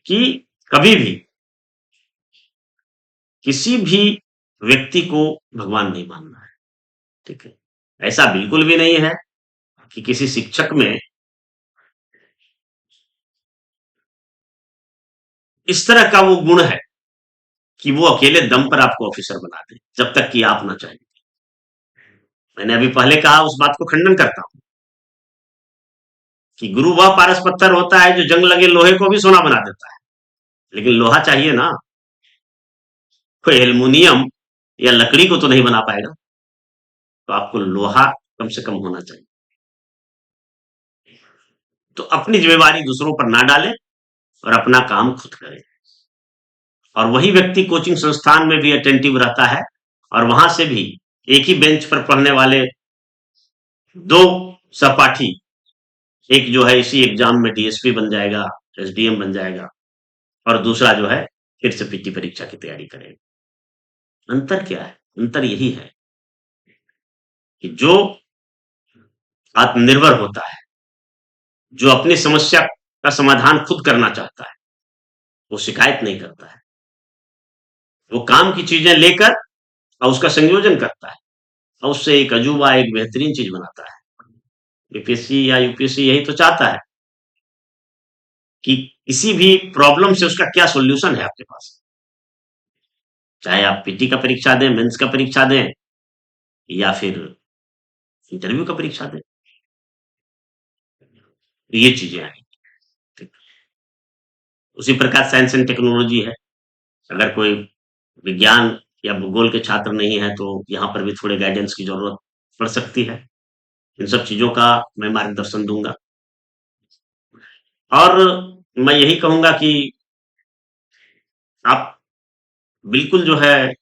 कि कभी भी किसी भी व्यक्ति को भगवान नहीं मानना है। ठीक है? ऐसा बिल्कुल भी नहीं है कि किसी शिक्षक में इस तरह का वो गुण है कि वो अकेले दम पर आपको ऑफिसर बना दे, जब तक कि आप ना चाहें। मैंने अभी पहले कहा, उस बात को खंडन करता हूं कि गुरु वह पारस पत्थर होता है जो जंग लगे लोहे को भी सोना बना देता है। लेकिन लोहा चाहिए ना, कोई एल्युमिनियम या लकड़ी को तो नहीं बना पाएगा। तो आपको लोहा कम से कम होना चाहिए। तो अपनी जिम्मेवारी दूसरों पर ना डालें और अपना काम खुद करें। और वही व्यक्ति कोचिंग संस्थान में भी अटेंटिव रहता है और वहां से भी एक ही बेंच पर पढ़ने वाले दो सहपाठी, एक जो है इसी एग्जाम में डीएसपी बन जाएगा, एसडीएम बन जाएगा, और दूसरा जो है फिर से पीटी परीक्षा की तैयारी करेगा। अंतर क्या है? अंतर यही है कि जो आत्मनिर्भर होता है, जो अपनी समस्या का समाधान खुद करना चाहता है, वो शिकायत नहीं करता है। वो काम की चीजें लेकर और उसका संयोजन करता है और उससे एक अजूबा, एक बेहतरीन चीज बनाता है। बीपीएससी या यूपीएससी यही तो चाहता है कि किसी भी प्रॉब्लम से उसका क्या सॉल्यूशन है आपके पास। चाहे आप पीटी का परीक्षा दें, मेंस का परीक्षा दें, या फिर इंटरव्यू का परीक्षा दें, तो ये चीजें हैं। ठीक। उसी प्रकार साइंस एंड टेक्नोलॉजी है। अगर कोई विज्ञान या भूगोल के छात्र नहीं है तो यहाँ पर भी थोड़े गाइडेंस की जरूरत पड़ सकती है। इन सब चीजों का मैं मार्गदर्शन दूंगा। और मैं यही कहूंगा कि आप बिल्कुल जो है,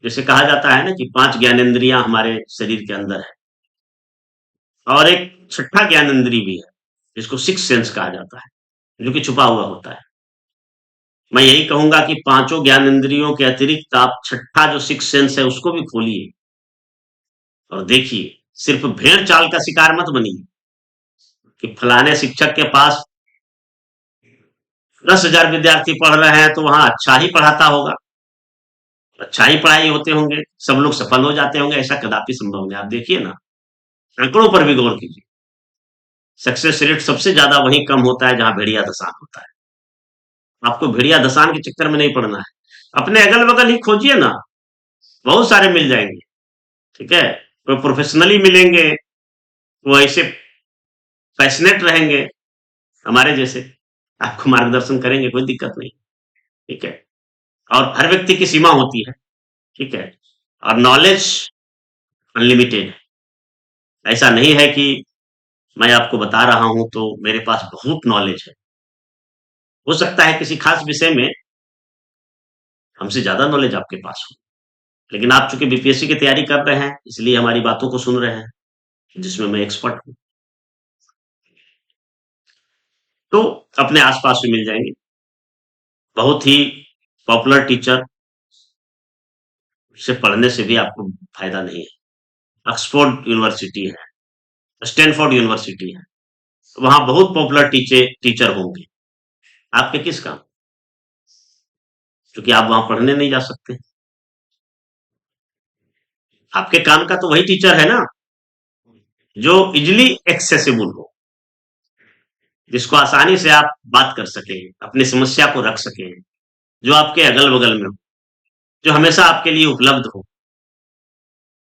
जैसे कहा जाता है ना कि 5 ज्ञानेंद्रियां हमारे शरीर के अंदर है, और एक छठा ज्ञानेंद्रिय भी है जिसको सिक्स सेंस कहा जाता है, जो कि छुपा हुआ होता है। मैं यही कहूंगा कि पांचों ज्ञानेंद्रियों के अतिरिक्त आप छठा जो सिक्स सेंस है उसको भी खोलिए और देखिए। सिर्फ भेड़ चाल का शिकार मत बनिए कि फलाने शिक्षक के पास 10,000 विद्यार्थी पढ़ रहे हैं तो वहां अच्छा ही पढ़ाता होगा, अच्छा ही पढ़ाई होते होंगे, सब लोग सफल हो जाते होंगे। ऐसा कदापि संभव नहीं। आप देखिए ना, आंकड़ों पर भी गौर कीजिए। सक्सेस रेट सबसे ज्यादा वहीं कम होता है जहां भेड़िया दसान होता है। आपको भेड़िया दसान के चक्कर में नहीं पड़ना है। अपने अगल बगल ही खोजिए ना, बहुत सारे मिल जाएंगे। ठीक है? कोई प्रोफेशनली मिलेंगे, वो ऐसे पैशनेट रहेंगे हमारे जैसे, आपको मार्गदर्शन करेंगे, कोई दिक्कत नहीं। ठीक है? और हर व्यक्ति की सीमा होती है। ठीक है? और नॉलेज अनलिमिटेड है। ऐसा नहीं है कि मैं आपको बता रहा हूं तो मेरे पास बहुत नॉलेज है। हो सकता है किसी खास विषय में हमसे ज्यादा नॉलेज आपके पास हो, लेकिन आप चूंकि बीपीएससी की तैयारी कर रहे हैं इसलिए हमारी बातों को सुन रहे हैं, जिसमें मैं एक्सपर्ट हूँ। तो अपने आसपास भी मिल जाएंगे। बहुत ही पॉपुलर टीचर से पढ़ने से भी आपको फायदा नहीं है। ऑक्सफोर्ड यूनिवर्सिटी है, स्टैनफोर्ड यूनिवर्सिटी है, वहां बहुत पॉपुलर टीचर होंगे। आपके किस काम? क्योंकि आप वहां पढ़ने नहीं जा सकते। आपके काम का तो वही टीचर है ना जो इजिली एक्सेसिबल हो, जिसको आसानी से आप बात कर सके, अपनी समस्या को रख सके, जो आपके अगल बगल में हो, जो हमेशा आपके लिए उपलब्ध हो।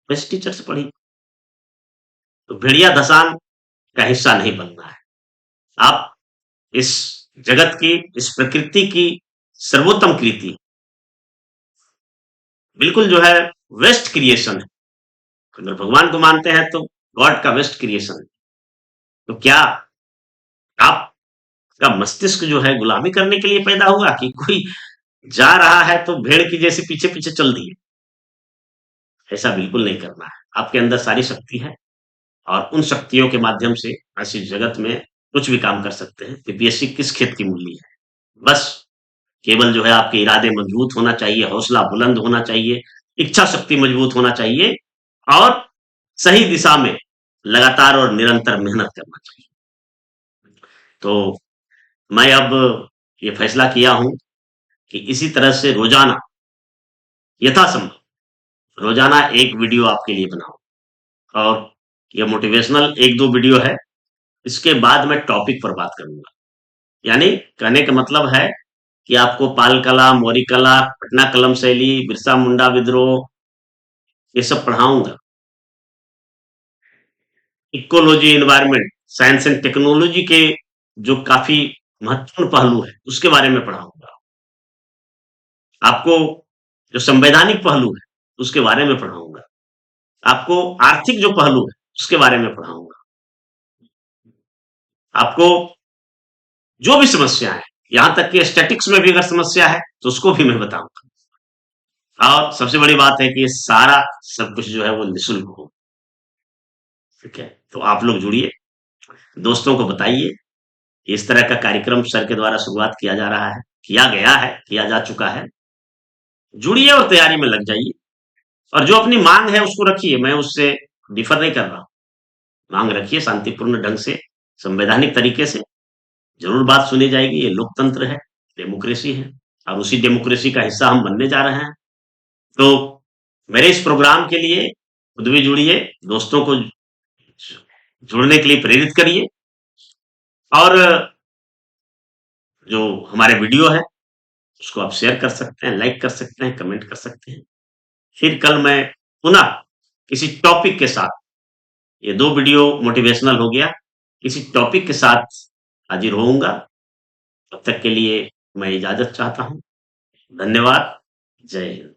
वैसे टीचर से पढ़ी। तो भेड़िया धसान का हिस्सा नहीं बनना है। आप इस जगत की, इस प्रकृति की सर्वोत्तम कृति बिल्कुल जो है वेस्ट क्रिएशन है। अगर भगवान को मानते हैं तो गॉड का वेस्ट क्रिएशन है। तो क्या आपका मस्तिष्क जो है गुलामी करने के लिए पैदा हुआ कि कोई जा रहा है तो भेड़ की जैसे पीछे पीछे चल दिए? ऐसा बिल्कुल नहीं करना है। आपके अंदर सारी शक्ति है और उन शक्तियों के माध्यम से ऐसी जगत में कुछ भी काम कर सकते हैं। पीपीएससी किस खेत की मूली है? बस केवल जो है आपके इरादे मजबूत होना चाहिए, हौसला बुलंद होना चाहिए, इच्छा शक्ति मजबूत होना चाहिए और सही दिशा में लगातार और निरंतर मेहनत करना चाहिए। तो मैं अब ये फैसला किया हूं कि इसी तरह से रोजाना यथासंभव रोजाना एक वीडियो आपके लिए बनाऊं। और ये मोटिवेशनल एक दो वीडियो है। इसके बाद मैं टॉपिक पर बात करूंगा। यानी कहने का मतलब है कि आपको पाल कला, मौर्य कला, पटना कलम शैली, बिरसा मुंडा विद्रोह ये सब पढ़ाऊंगा। Ecology, environment, science and technology के जो काफी महत्वपूर्ण पहलू है उसके बारे में पढ़ाऊंगा। आपको जो संवैधानिक पहलू है उसके बारे में पढ़ाऊंगा। आपको आर्थिक जो पहलू है उसके बारे में पढ़ाऊंगा। आपको जो भी समस्या है, यहां तक कि स्टैटिक्स में भी अगर समस्या है तो उसको भी मैं बताऊंगा। और सबसे बड़ी बात है कि ये सारा सब कुछ जो है वो निःशुल्क हो। ठीक है, तो आप लोग जुड़िए, दोस्तों को बताइए। इस तरह का कार्यक्रम सर के द्वारा शुरुआत किया जा रहा है, किया गया है, किया जा चुका है। जुड़िए और तैयारी में लग जाइए। और जो अपनी मांग है उसको रखिए, मैं उससे डिफर नहीं कर रहा हूं। मांग रखिए शांतिपूर्ण ढंग से, संवैधानिक तरीके से। जरूर बात सुनी जाएगी। ये लोकतंत्र है, डेमोक्रेसी है और उसी डेमोक्रेसी का हिस्सा हम बनने जा रहे हैं। तो मेरे इस प्रोग्राम के लिए खुद भी जुड़िए, दोस्तों को जुड़ने के लिए प्रेरित करिए। और जो हमारे वीडियो है उसको आप शेयर कर सकते हैं, लाइक कर सकते हैं, कमेंट कर सकते हैं। फिर कल मैं पुनः किसी टॉपिक के साथ, ये दो वीडियो मोटिवेशनल हो गया, किसी टॉपिक के साथ हाजिर होऊंगा। तब तक के लिए मैं इजाजत चाहता हूं। धन्यवाद। जय हिंद।